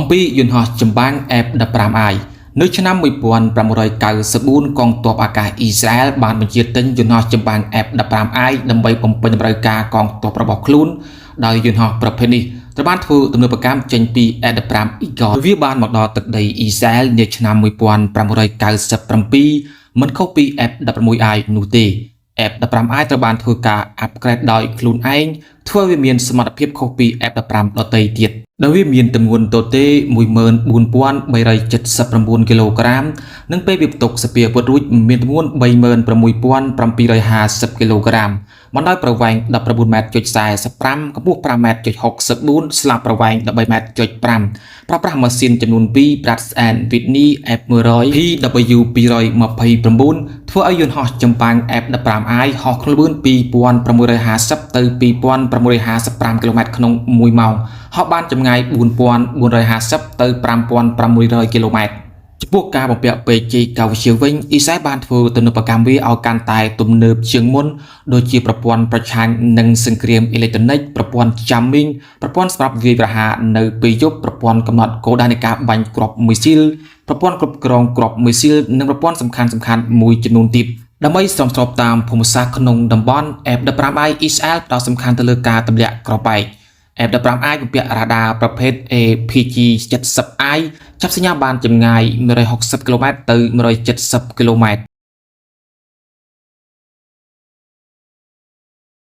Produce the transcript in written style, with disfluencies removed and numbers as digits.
ពីយន្តហោះចម្បាំង F-15I នៅឆ្នាំ1994កងទ័ពអាកាសអ៊ីស្រាអែលបានបញ្ជាទិញយន្តហោះចម្បាំង F-15I ដើម្បីបំពេញតម្រូវការកងទ័ពរបស់ខ្លួនដោយយន្តហោះប្រភេទនេះត្រូវបានធ្វើទំនើបកម្មចេញពី F-15 Eagle វាបានមកដល់ទឹកដីអ៊ីស្រាអែលនាឆ្នាំ1997មិនខុសពី F-16I នោះទេ F-15I ត្រូវបានធ្វើការ upgrade ដោយខ្លួនឯងធ្វើឲ្យវាមានសមត្ថភាពខុសពី F-15 ដទៃទៀតដោយវាមានទម្ងន់ទទេ 14379 គីឡូក្រាមនិងពេលវាផ្ទុកសពាវុធរួចមានទម្ងន់ 36750 គីឡូក្រាមបណ្ដោយប្រវែង 19.45 ម៉ែត្រកម្ពស់ 5.64 ម៉ែត្រស្លាបប្រវែង 13.5 ម៉ែត្រប្រើប្រាស់ម៉ាស៊ីនចំនួន 2 Pratt & Whitney F100 PW229 ធ្វើឲ្យយន្តហោះចម្បាំង F-15I ហោះក្នុងល្បឿន 2650 ទៅ 2655 គីឡូម៉ែត្រក្នុង1ម៉ោងហោះបានចម្ងាយ 4450 ទៅ 5500 គីឡូម៉ែត្រចំពោះការបំពាក់ពេកជ័យកៅវិទ្យាវិញអ៊ីស្រាអែលបានធ្វើទំនើបកម្មវាឲ្យកាន់តែទំនើបជាងមុនដូចជាប្រព័ន្ធប្រឆាំងនឹងសង្គ្រាមអេឡិចត្រូនិកប្រព័ន្ធ jamming ប្រព័ន្ធសម្រាប់វាយប្រហារនៅពេលយប់ប្រព័ន្ធកំណត់គោលដៅនៃការបាញ់គ្រាប់មីស៊ីលប្រព័ន្ធគ្រប់គ្រងគ្រាប់មីស៊ីលនិងប្រព័ន្ធសំខាន់ៗមួយចំនួនទៀតដើម្បីស្របតាមភូមិសាស្ត្រក្នុងតំបន់ F-15I អ៊ីស្រាអែលផ្ដោតសំខាន់ទៅលើការទម្លាក់គ្រាប់បែក F-15I បំពាក់រ៉ាដាប្រភេទ APG-70I ចាប់សញ្ញាបានចម្ងាយ 160 គីឡូម៉ែត្រទៅ 170 គីឡូម៉ែត្រ